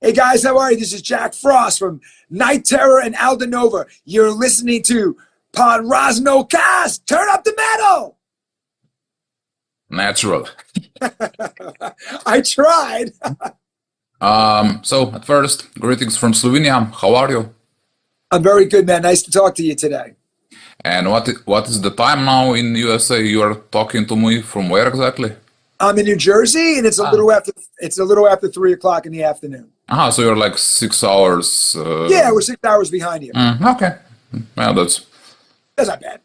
Hey guys, how are you? This is Jack Frost from Night Terror and Aldenova. You're listening to PodRaznoKast. Turn up the metal. Natural. I tried. So at first, greetings from Slovenia. How are you? I'm very good, man. Nice to talk to you today. And what is the time now in USA? You are talking to me from where exactly? I'm in New Jersey, and it's a little after 3 o'clock in the afternoon. So you're like 6 hours. Yeah, we're 6 hours behind you. Okay. Well, That's not bad.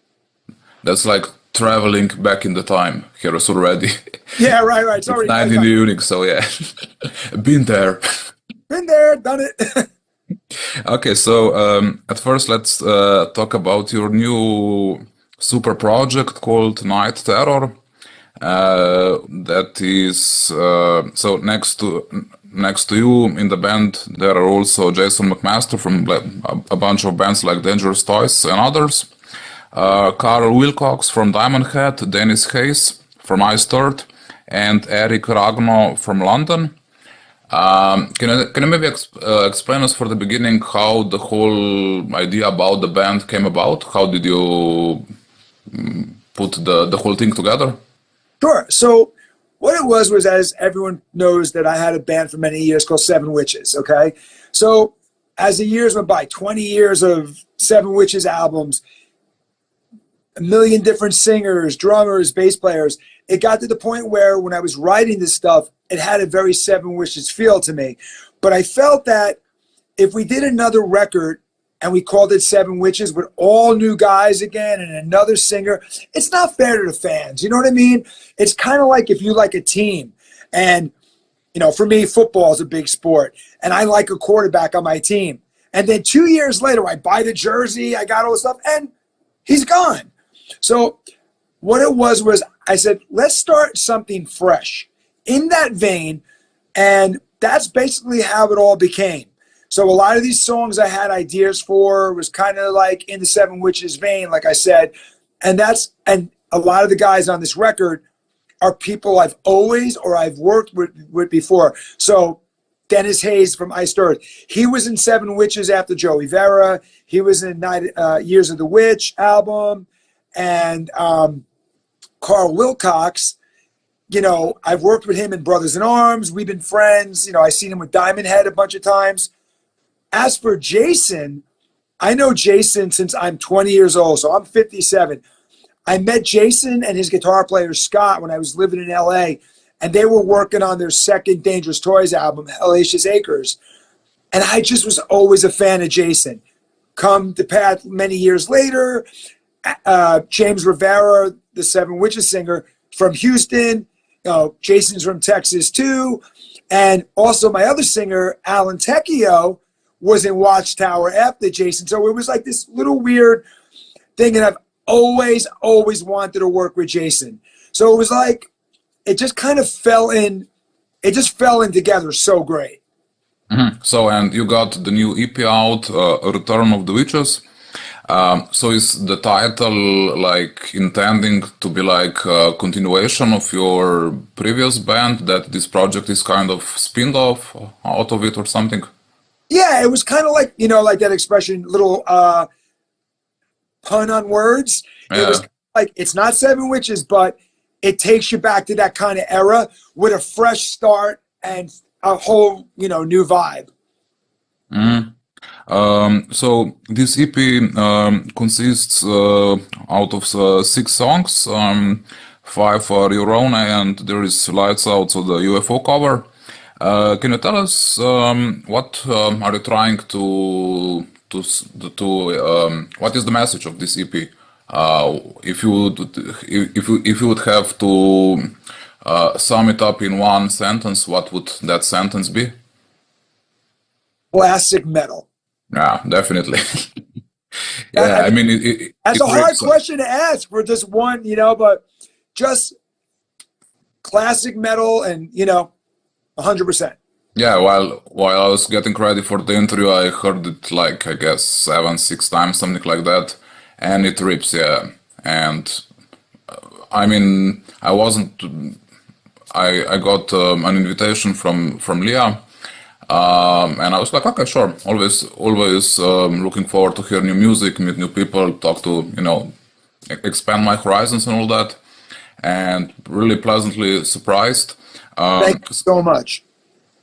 that's like traveling back in the time. Here is already Yeah, right. It's already 9 in the evening, so yeah, been there. been there, done it. Okay, so at first let's talk about your new super project called Night Terror. That is so next to you in the band there are also Jason McMaster from a bunch of bands like Dangerous Toys and others. Karl Wilcox from Diamond Head, Dennis Hayes from Ice Third, and Eric Ragno from London. Can you maybe explain us for the beginning how the whole idea about the band came about? How did you put the whole thing together? Sure. So what it was, as everyone knows, that I had a band for many years called Seven Witches, okay? So as the years went by, 20 years of Seven Witches albums, a million different singers, drummers, bass players, it got to the point where when I was writing this stuff, it had a very Seven Witches feel to me. But I felt that if we did another record and we called it Seven Witches with all new guys again and another singer, it's not fair to the fans. You know what I mean? It's kind of like if you like a team. And, you know, for me, football is a big sport. And I like a quarterback on my team. And then 2 years later, I buy the jersey, I got all the stuff, and he's gone. So what it was I said, let's start something fresh in that vein. And that's basically how it all became. So a lot of these songs I had ideas for was kind of like in the Seven Witches vein, like I said. And a lot of the guys on this record are people I've worked with before. So Dennis Hayes from Ice Third, he was in Seven Witches after Joey Vera. He was in Years of the Witch album. And Karl Wilcox, you know, I've worked with him in Brothers in Arms. We've been friends. You know, I've seen him with Diamond Head a bunch of times. As for Jason, I know Jason since I'm 20 years old, so I'm 57. I met Jason and his guitar player, Scott, when I was living in LA, and they were working on their second Dangerous Toys album, Hellacious Acres. And I just was always a fan of Jason. Come to pass many years later, James Rivera, the Seven Witches singer from Houston, Jason's from Texas too. And also my other singer, Alan Tecchio, was in Watchtower after Jason. So it was like this little weird thing, and I've always wanted to work with Jason. So it was like, it just kind of fell in together so great. So, and you got the new EP out, Return of the Witches. So is the title like intending to be like a continuation of your previous band, that this project is kind of spin-off out of it or something? Yeah, it was kind of like, you know, like that expression, little pun on words. Yeah. It was like, it's not Seven Witches, but it takes you back to that kind of era with a fresh start and a whole, you know, new vibe. So this EP consists out of 6 songs, 5 are your own, and there is Lights Out, so the UFO cover. Can you tell us what are you trying to what is the message of this EP? If you would have to sum it up in one sentence, what would that sentence be? Classic metal. Yeah, definitely. Yeah, I mean, that's a hard question to ask for just one, you know, but just classic metal and, you know, 100%. Yeah, while I was getting ready for the interview, I heard it like, I guess, 6 times, something like that, and it rips, yeah. And I mean, I got an invitation from Leah And I was like, okay, sure. Always looking forward to hear new music, meet new people, talk to, expand my horizons and all that. And really pleasantly surprised. Thank you so much.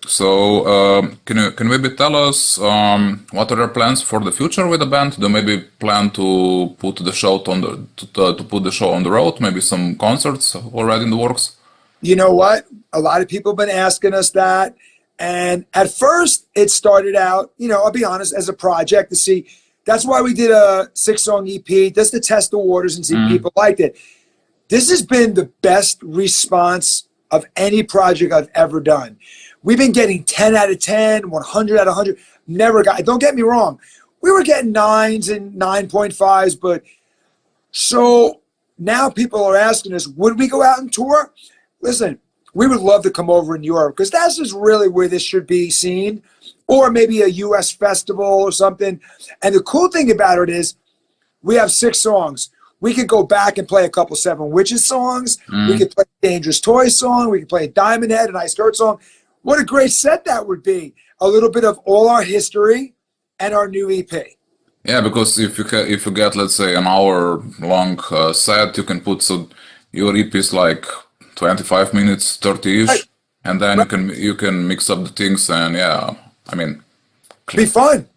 So, can you maybe tell us what are your plans for the future with the band? Do you maybe plan to put the show on the to put the show on the road? Maybe some concerts already in the works? You know what? A lot of people have been asking us that. And at first, it started out, I'll be honest, as a project to see. That's why we did a 6-song EP, just to test the waters and see if people liked it. This has been the best response of any project I've ever done. We've been getting 10 out of 10, 100 out of 100. Don't get me wrong. We were getting 9s and 9.5s, but so now people are asking us, would we go out and tour? Listen, we would love to come over in Europe because that's just really where this should be seen, or maybe a US festival or something. And the cool thing about it is we have 6 songs. We could go back and play a couple 7 Witches songs. We could play a Dangerous Toy song. We could play a Diamond Head, an Ice Dirt song. What a great set that would be. A little bit of all our history and our new EP. Yeah, because if you get, let's say, an hour long set, you can put, so your EP is like 25 minutes, 30-ish, Right. and then you can mix up the things, and Be fun.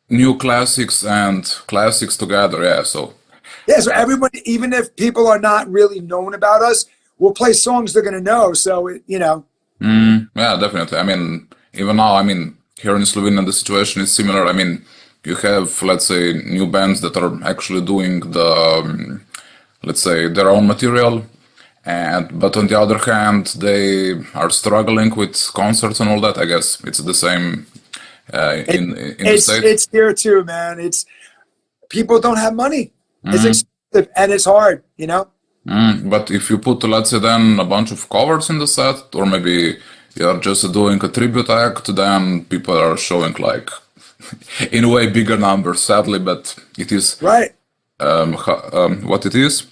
new classics and classics together. Yeah, so Everybody, even if people are not really known about us, we'll play songs they're going to know. So, yeah, definitely. Even now, here in Slovenia, the situation is similar. You have, let's say, new bands that are actually doing the, let's say, their own material, but on the other hand, they are struggling with concerts and all that. I guess it's the same in the States. It's here too, man. It's people don't have money. It's expensive and it's hard, But if you put, let's say, then a bunch of covers in the set, or maybe you're just doing a tribute act, then people are showing like, in a way, bigger numbers, sadly, but it is right. What it is.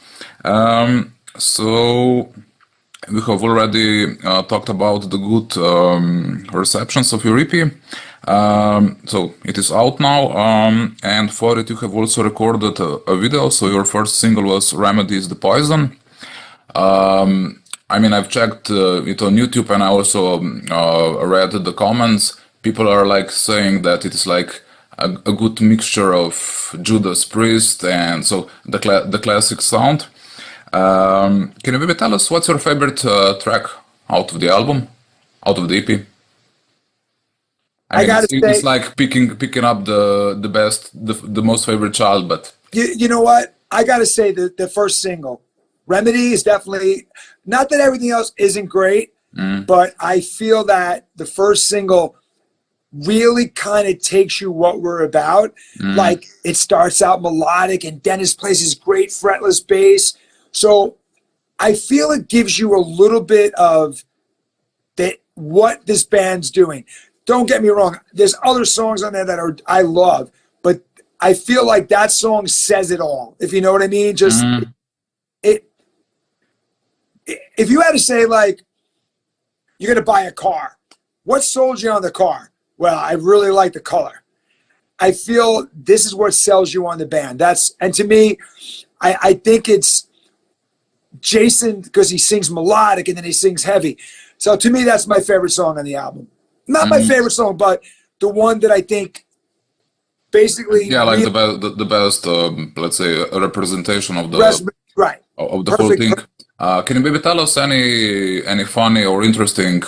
So we have already talked about the good receptions of your EP. So it is out now, and for it you have also recorded a video. So your first single was "Remedy is the Poison." I've checked it on YouTube, and I also read the comments. People are like saying that it is like a good mixture of Judas Priest and so the classic sound. Can you maybe tell us what's your favorite track out of the album, out of the EP? It's like picking up the best, the most favorite child, but you know what? I gotta say that the first single, Remedy, is definitely, not that everything else isn't great, but I feel that the first single really kind of takes you what we're about. Like it starts out melodic, and Dennis plays his great fretless bass. So I feel it gives you a little bit of that what this band's doing. Don't get me wrong. There's other songs on there that I love, but I feel like that song says it all. If you know what I mean, just if you had to say like you're gonna buy a car, what sold you on the car? Well, I really like the color. I feel this is what sells you on the band. And to me, I think it's Jason because he sings melodic and then he sings heavy. So to me, that's my favorite song on the album. Not my favorite song, but the one that I think basically like the best let's say a representation of the right of the whole thing. Can you maybe tell us any funny or interesting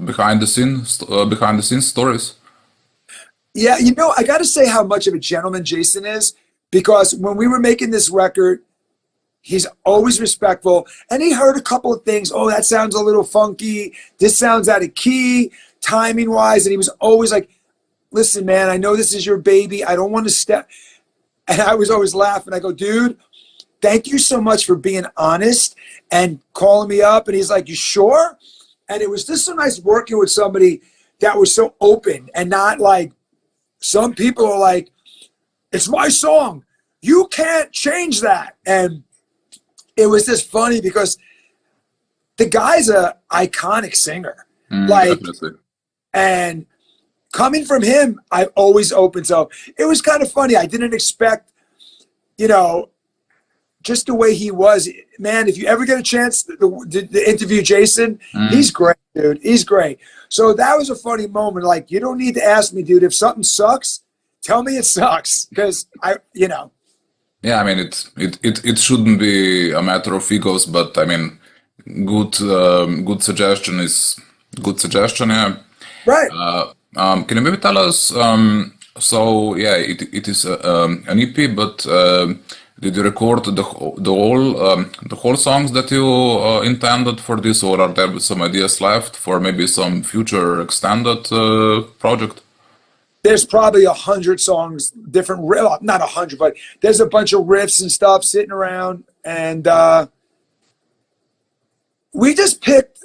behind the scenes stories? Yeah, I got to say how much of a gentleman Jason is, because when we were making this record, he's always respectful, and he heard a couple of things. Oh, that sounds a little funky. This sounds out of key, timing wise. And he was always like, listen, man, I know this is your baby. I don't want to step. And I was always laughing. I go, dude, thank you so much for being honest and calling me up. And he's like, you sure? And it was just so nice working with somebody that was so open and not like some people are like, it's my song. You can't change that. And it was just funny because the guy's an iconic singer. Like, Definitely. and coming from him, I've always opened. So it was kind of funny. I didn't expect, you know, just the way he was. Man, if you ever get a chance to interview Jason, he's great, dude. He's great. So that was a funny moment. Like, you don't need to ask me, dude, if something sucks, tell me it sucks. Because Yeah, I mean, it shouldn't be a matter of egos, but I mean, good suggestion is good suggestion. Yeah. right. Can you maybe tell us? So yeah, it is an EP, but did you record the whole songs that you intended for this, or are there some ideas left for maybe some future extended project? There's probably 100 songs, different, not 100, but there's a bunch of riffs and stuff sitting around. And we picked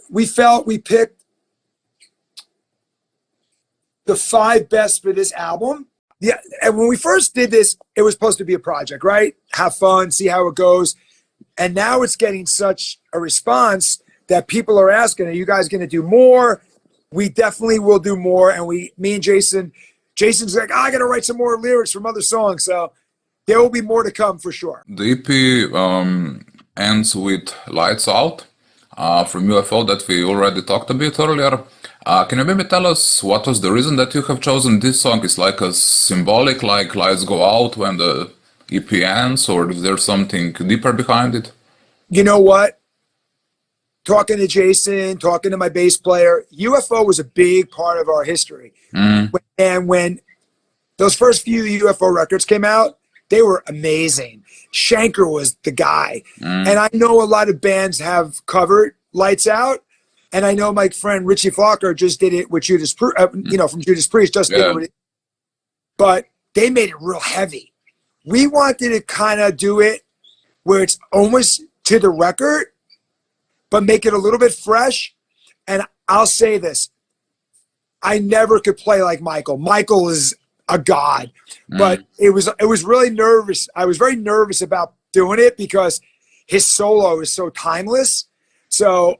the 5 best for this album. Yeah, and when we first did this, it was supposed to be a project, right? Have fun, see how it goes. And now it's getting such a response that people are asking, are you guys going to do more? We definitely will do more. And me and Jason's like, I got to write some more lyrics from other songs. So there will be more to come for sure. The EP ends with Lights Out from UFO that we already talked a bit earlier. Can you maybe tell us what was the reason that you have chosen this song? Is like a symbolic, like lights go out when the EP ends, or is there something deeper behind it? You know what? Talking to Jason, talking to my bass player, UFO was a big part of our history. And when those first few UFO records came out, they were amazing. Shanker was the guy. And I know a lot of bands have covered Lights Out. And I know my friend Richie Falker just did it with Judas, from Judas Priest, just did it with it. But they made it real heavy. We wanted to kind of do it where it's almost to the record, but make it a little bit fresh. And I'll say this. I never could play like Michael. Michael is a god. But it was really nervous. I was very nervous about doing it because his solo is so timeless. So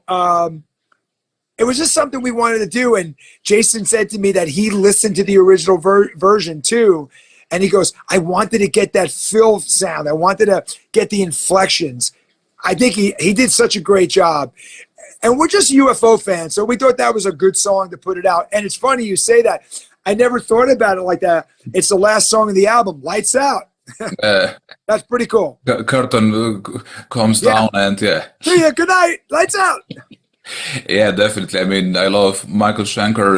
it was just something we wanted to do. And Jason said to me that he listened to the original version too. And he goes, I wanted to get that fill sound. I wanted to get the inflections. I think he did such a great job. And we're just UFO fans. So we thought that was a good song to put it out. And it's funny you say that. I never thought about it like that. It's the last song of the album, Lights Out. That's pretty cool. Curtain comes down and yeah. See ya, good night. Lights out. Yeah, definitely. I mean, I love Michael Schenker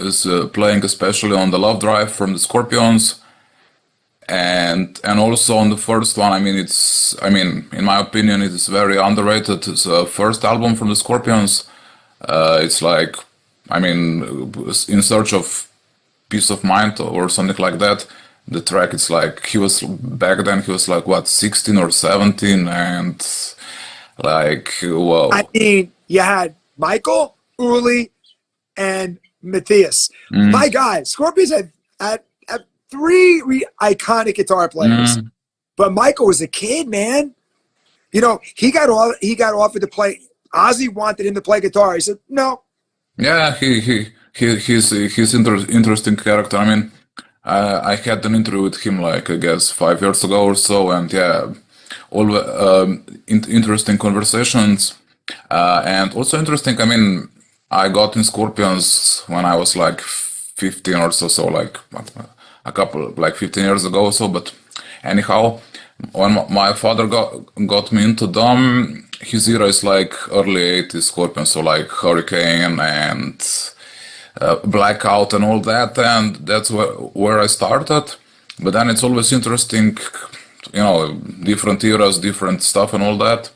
is playing especially on the Love Drive from the Scorpions, and also on the first one. I mean, in my opinion, it is very underrated. It's the first album from the Scorpions. It's like, I mean, In Search of Peace of Mind or something like that. The track, it's like back then he was like what, 16 or 17, and like, wow. I mean, you had Michael, Uli, and Matthias. My God, Scorpions had 3 iconic guitar players. But Michael was a kid, man. You know, he got offered to play. Ozzy wanted him to play guitar. He said no. Yeah, he's interesting character. I mean, I had an interview with him like I guess 5 years ago or so, and yeah, all interesting conversations. And also interesting, I mean, I got in Scorpions when I was like 15 or so like a couple, like 15 years ago or so, but anyhow, when my father got me into them, his era is like early 80s Scorpions, so like Hurricane and Blackout and all that, and that's where I started. But then it's always interesting, you know, different eras, different stuff and all that.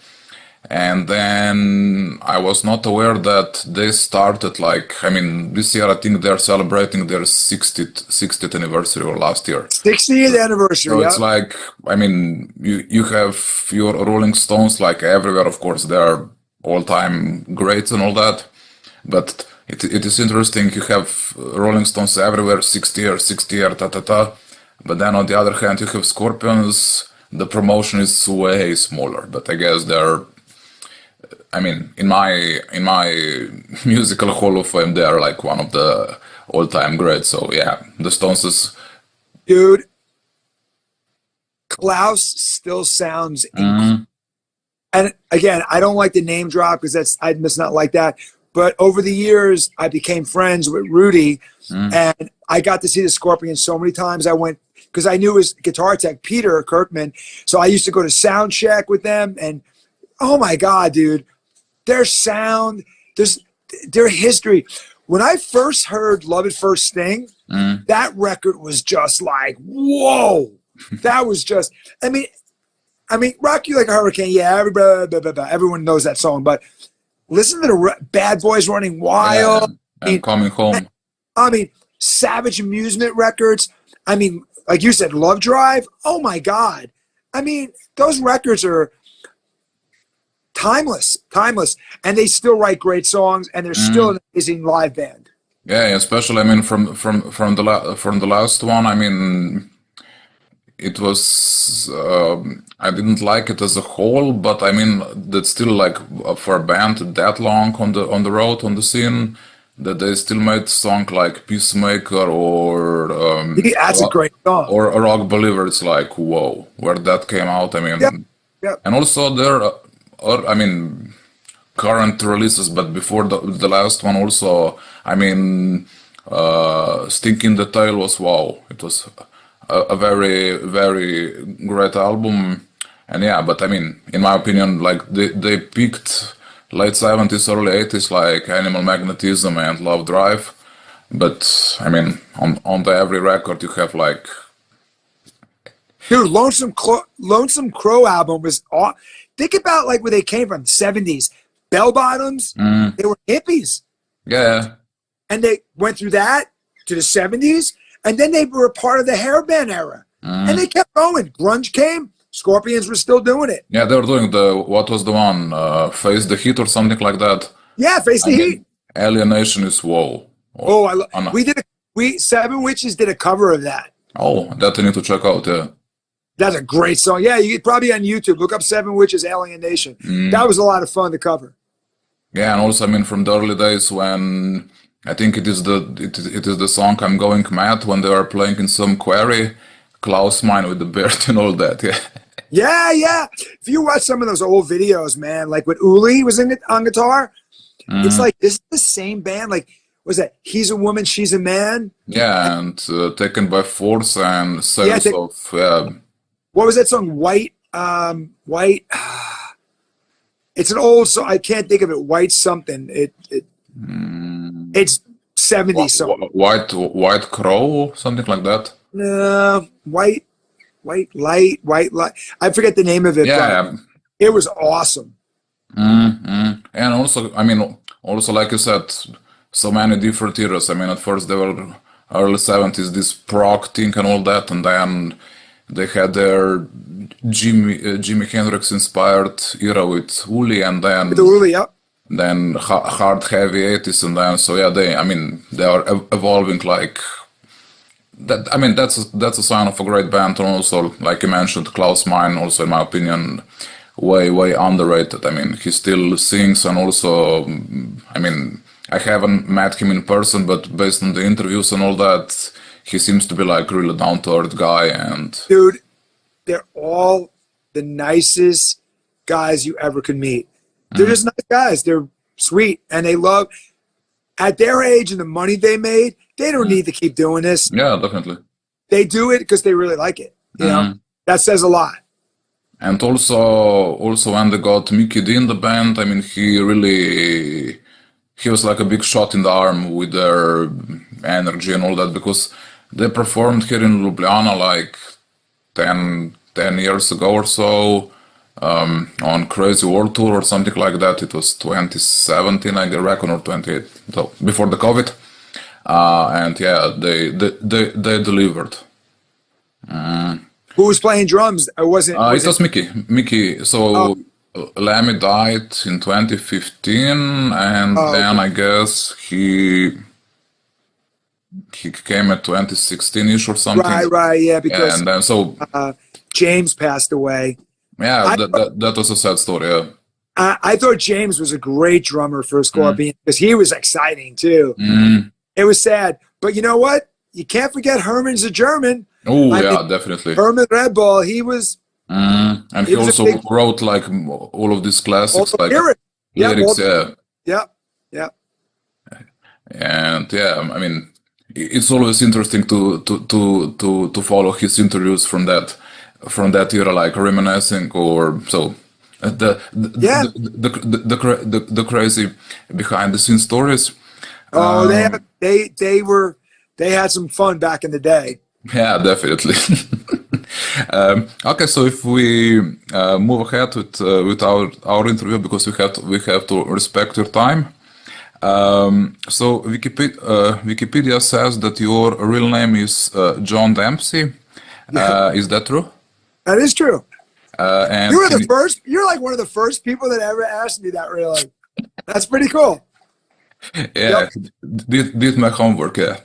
And then I was not aware that they started like, I mean, this year I think they're celebrating their 60th anniversary or last year. 60th anniversary. So it's like, I mean, you have your Rolling Stones like everywhere, of course, they're all-time greats and all that. But it is interesting, you have Rolling Stones everywhere, 60 year, ta-ta-ta. But then on the other hand, you have Scorpions, the promotion is way smaller, but I guess I mean, in my musical hall of fame, they are like one of the all-time greats. So yeah, the Stones is. Dude, Klaus still sounds incredible. And again, I don't like the name drop because I must not like that. But over the years, I became friends with Rudy, and I got to see the Scorpions so many times. I went because I knew his guitar tech, Peter Kirkman. So I used to go to sound check with them, and oh my God, dude, their sound, their history. When I first heard "Love at First Sting," that record was just like, whoa. That was just, I mean, Rock You Like a Hurricane, yeah, everyone knows that song, but listen to the Bad Boys Running Wild. Yeah, and Coming Home. I mean, Savage Amusement Records. I mean, like you said, Love Drive. Oh my God. I mean, those records are timeless, and they still write great songs, and they're still an amazing live band. Yeah, especially, I mean, from the last one, I mean, it was I didn't like it as a whole, but I mean that's still like for a band that long on the road on the scene that they still made song like Peacemaker or That's a great song. or a Rock Believer. It's like whoa, where that came out. I mean, and also there I mean current releases, but before the last one also. I mean, Stinking the Tail was wow. It was a very, very great album, and yeah, but I mean, in my opinion, like they picked late 70s, early 80s, like Animal Magnetism and Love Drive, but I mean, on the every record you have like, dude, Lonesome Crow album was think about like where they came from, 70s, bell bottoms, they were hippies, yeah, and they went through that to the 70s. And then they were a part of the hairband era. And they kept going. Grunge came. Scorpions were still doing it. Yeah, they were doing what was the one? Face the Heat or something like that. Yeah, Face the Heat. Alienation is whoa. Seven Witches did a cover of that. Oh, that I need to check out, yeah. That's a great song. Yeah, you probably on YouTube. Look up Seven Witches, Alienation. That was a lot of fun to cover. Yeah, and also, I mean, from the early days when... I think it is the song "I'm Going Mad" when they are playing in some quarry, Klaus Mine with the beard and all that. Yeah. Yeah. If you watch some of those old videos, man, like when Uli was on guitar, it's like this is the same band. Like, was that He's a Woman, She's a Man? Yeah, and Taken by Force and Sales of. What was that song? White. It's an old song. I can't think of it. White something. It's 70s song. White Crow, something like that. No, white light. I forget the name of it. Yeah, it was awesome. And also, I mean, like you said, so many different eras. I mean, at first they were early 70s, this prog thing and all that, and then they had their Jimi Hendrix inspired era with Uli, and then with the Uli, yep. Then hard heavy 80s, and then so yeah, they are evolving like that. I mean, that's a sign of a great band, and also like you mentioned, Klaus Meine, also in my opinion, way underrated. I mean, he still sings, and also, I mean, I haven't met him in person, but based on the interviews and all that, he seems to be like really down to earth guy. And dude, they're all the nicest guys you ever could meet. They're just nice guys. They're sweet, and they love. At their age and the money they made, they don't need to keep doing this. Yeah, definitely. They do it because they really like it. You know, that says a lot. And also when they got Mickey D in the band, I mean, he was like a big shot in the arm with their energy and all that, because they performed here in Ljubljana like 10 years ago or so. On Crazy World Tour or something like that. It was 2017, I reckon, or 28, so before the COVID. And yeah, they delivered. Who was playing drums? It was Mickey. So Lemmy died in 2015, and then I guess he came at 2016ish or something. Right, yeah, because and then so James passed away. Yeah, that was a sad story. Yeah. I thought James was a great drummer for Scorpions because he was exciting too. It was sad, but you know what? You can't forget Herman's a German. Oh yeah, definitely. Herman Red Bull. He was, and he also wrote like all of these classics, like lyrics. Yeah. And yeah, I mean, it's always interesting to follow his interviews from that era, like reminiscing or so. The crazy behind the scenes stories. Oh, they had some fun back in the day. Yeah, definitely. Okay, so if we move ahead with our interview, because we have to respect your time. So Wikipedia says that your real name is John Dempsey. Is that true? That is true. And you were the first. You're like one of the first people that ever asked me that. Really, that's pretty cool. Yeah, did my homework. Yeah,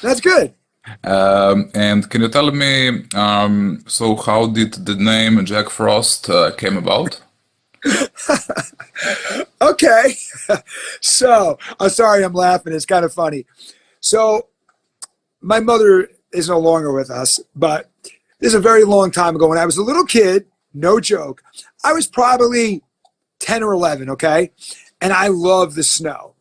that's good. And can you tell me, so how did the name Jack Frost came about? Okay, so I'm sorry, I'm laughing. It's kind of funny. So my mother is no longer with us, but this is a very long time ago. When I was a little kid, no joke, I was probably 10 or 11, okay? And I love the snow.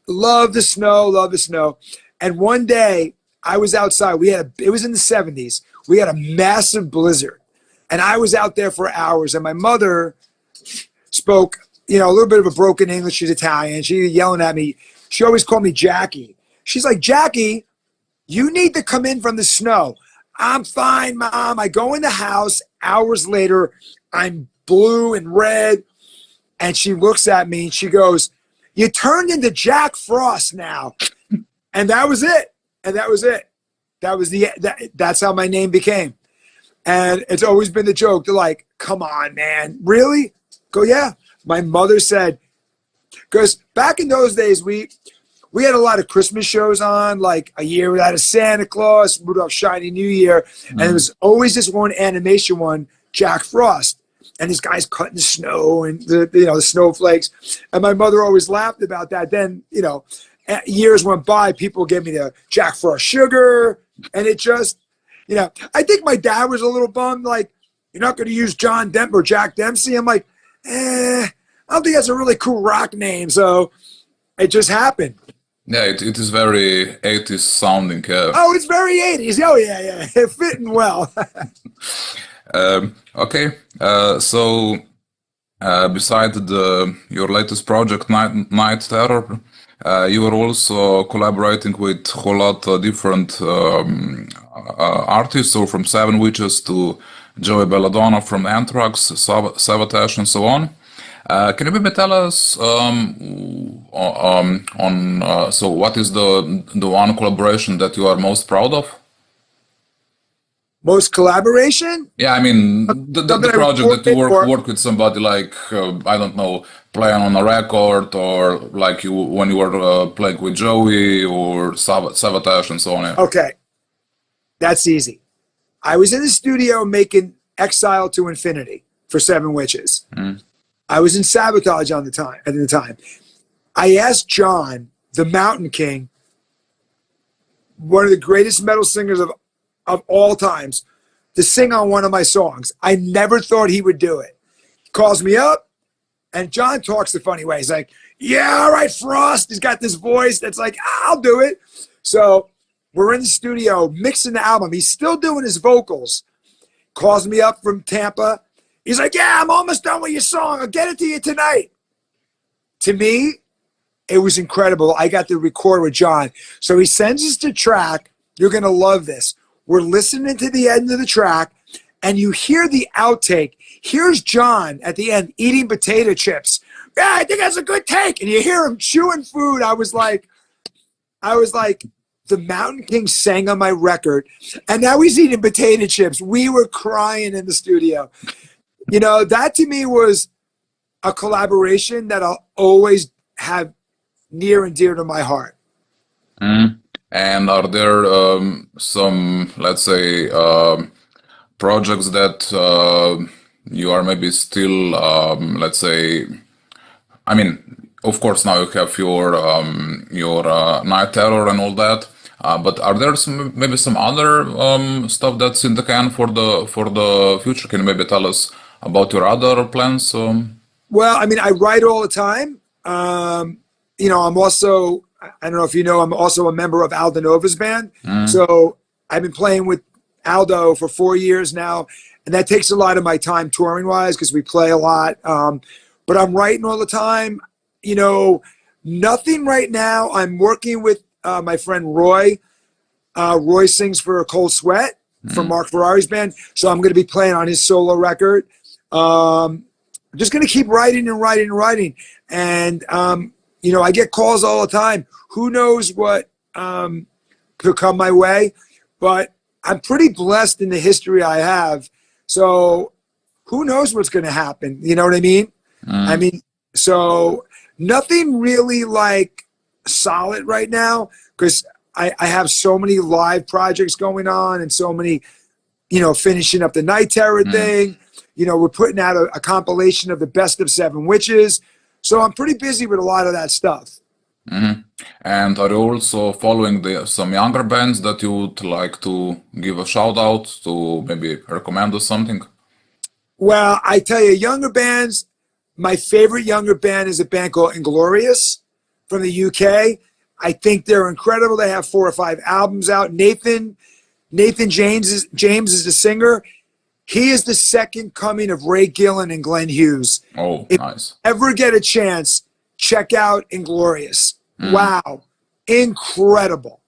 Love the snow. And one day I was outside. It was in the 70s. We had a massive blizzard. And I was out there for hours. And my mother spoke, a little bit of a broken English. She's Italian. She was yelling at me. She always called me Jackie. She's like, Jackie, you need to come in from the snow. I'm fine, Mom. I go in the house. Hours later, I'm blue and red. And she looks at me and she goes, you turned into Jack Frost now. And that was it. That's how my name became. And it's always been the joke. They're like, come on, man. Really? Go, yeah. My mother said, because back in those days, we had a lot of Christmas shows on, like A Year Without a Santa Claus, Rudolph Shiny New Year. And there was always this one animation one, Jack Frost. And this guy's cutting the snow and the snowflakes. And my mother always laughed about that. Then, years went by, people gave me the Jack Frost sugar. And it just, I think my dad was a little bummed, like, you're not going to use John Demp or Jack Dempsey. I'm like, I don't think that's a really cool rock name. So it just happened. Yeah, it is very 80s sounding. Oh, it's very 80s. Oh, yeah. Fitting well. Okay, so beside your latest project, Night Terror, you are also collaborating with a whole lot of different artists, so from Seven Witches to Joey Belladonna from Anthrax, Savatage, and so on. Can you maybe tell us so what is the one collaboration that you are most proud of? Most collaboration? Yeah, I mean the project that you work with somebody like I don't know, playing on a record, or like when you were playing with Joey or Savatage and so on. Okay, that's easy. I was in the studio making Exile to Infinity for Seven Witches. I was in Sabotage at the time. I asked John, the Mountain King, one of the greatest metal singers of all times, to sing on one of my songs. I never thought he would do it. He calls me up, and John talks the funny way. He's like, yeah, all right, Frost. He's got this voice that's like, I'll do it. So we're in the studio mixing the album. He's still doing his vocals. Calls me up from Tampa. He's like, yeah, I'm almost done with your song. I'll get it to you tonight. To me, it was incredible. I got to record with John. So he sends us the track. You're going to love this. We're listening to the end of the track, and you hear the outtake. Here's John at the end eating potato chips. Yeah, I think that's a good take. And you hear him chewing food. I was like, the Mountain King sang on my record, and now he's eating potato chips. We were crying in the studio. That to me was a collaboration that I'll always have near and dear to my heart. And are there some, let's say, projects that you are maybe still, let's say, I mean, of course, now you have your Night Terror and all that. But are there maybe some other stuff that's in the can for the future? Can you maybe tell us about your other plans? Well, I mean, I write all the time. I'm also, I don't know if you know, I'm also a member of Aldo Nova's band. So I've been playing with Aldo for 4 years now, and that takes a lot of my time touring wise because we play a lot. But I'm writing all the time. Nothing right now. I'm working with my friend Roy. Roy sings for Cold Sweat from Mark Ferrari's band. So I'm going to be playing on his solo record. I'm just going to keep writing and writing and writing. And, I get calls all the time. Who knows what could come my way? But I'm pretty blessed in the history I have. So who knows what's going to happen? You know what I mean? I mean, so nothing really like solid right now because I have so many live projects going on and so many, finishing up the Night Terror thing. We're putting out a compilation of the best of Seven Witches. So I'm pretty busy with a lot of that stuff. And are you also following some younger bands that you would like to give a shout out to, maybe recommend or something? Well, I tell you, younger bands, my favorite younger band is a band called Inglorious from the UK. I think they're incredible. They have 4 or 5 albums out. Nathan James is the singer. He is the second coming of Ray Gillen and Glenn Hughes. Oh, if nice. you ever get a chance, check out Inglorious. Wow. Incredible.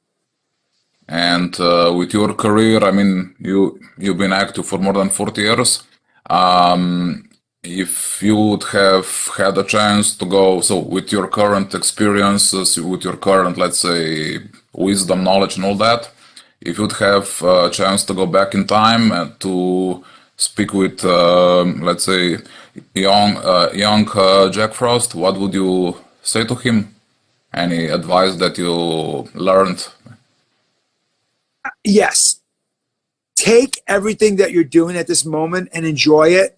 And with your career, I mean, you've been active for more than 40 years. If you would have had a chance to go, so with your current experiences, with your current, let's say, wisdom, knowledge, and all that, if you'd have a chance to go back in time and to speak with, let's say, young Jack Frost, what would you say to him? Any advice that you learned? Yes. Take everything that you're doing at this moment and enjoy it.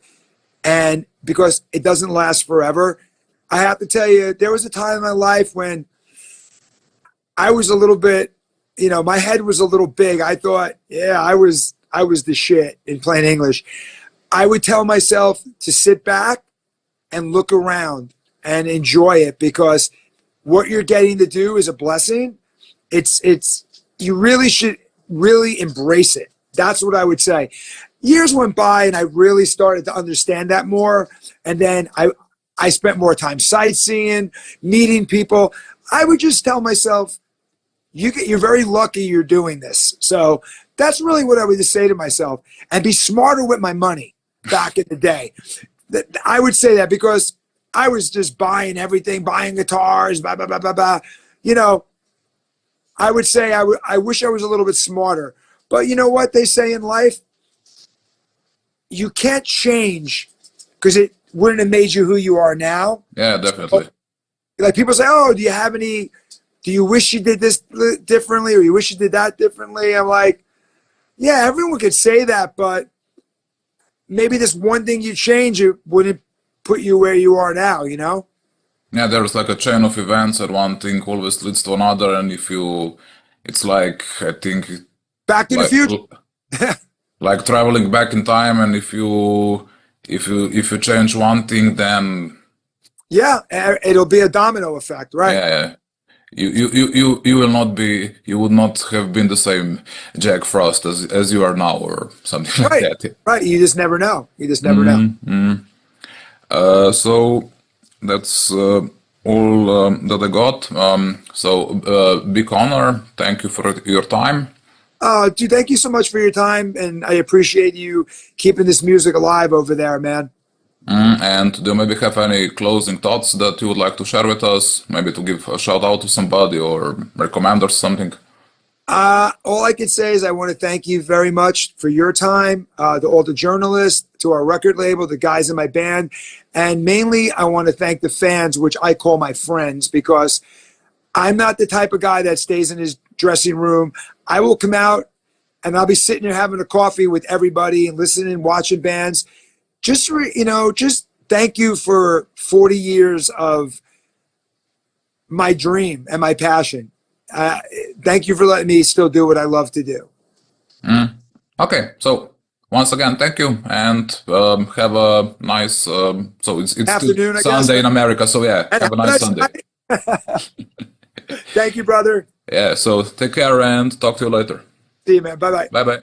And because it doesn't last forever, I have to tell you, there was a time in my life when I was a little bit, my head was a little big. I thought, yeah, I was the shit in plain English. I would tell myself to sit back and look around and enjoy it because what you're getting to do is a blessing. You really should really embrace it. That's what I would say. Years went by and I really started to understand that more. And then I spent more time sightseeing, meeting people. I would just tell myself, you're very lucky you're doing this. So that's really what I would just say to myself, and be smarter with my money back in the day. I would say that because I was just buying everything, buying guitars, blah, blah, blah, blah, blah. I would say I wish I was a little bit smarter. But you know what they say in life? You can't change because it wouldn't have made you who you are now. Yeah, definitely. Like people say, oh, do you wish you did this differently or you wish you did that differently? I'm like, yeah, everyone could say that, but maybe this one thing you change, it wouldn't put you where you are now, Yeah, there's like a chain of events and one thing always leads to another. And it's like, I think... Back to the future. Like traveling back in time, and if you change one thing, then... Yeah, it'll be a domino effect, right? Yeah. You would not have been the same Jack Frost as you are now, or something like that. Right. You just never know. know. So that's all that I got. Big honor. Thank you for your time. Dude, thank you so much for your time, and I appreciate you keeping this music alive over there, man. And do you maybe have any closing thoughts that you would like to share with us? Maybe to give a shout out to somebody or recommend or something? All I can say is I want to thank you very much for your time, all the journalists, to our record label, the guys in my band, and mainly I want to thank the fans, which I call my friends, because I'm not the type of guy that stays in his dressing room. I will come out and I'll be sitting there having a coffee with everybody and listening, watching bands. Just thank you for 40 years of my dream and my passion. Thank you for letting me still do what I love to do. Okay, so once again, thank you, and have a nice. So it's Afternoon, still Sunday in America, so yeah, And have a nice Sunday. Thank you, brother. Yeah, so take care and talk to you later. See you, man. Bye bye. Bye bye.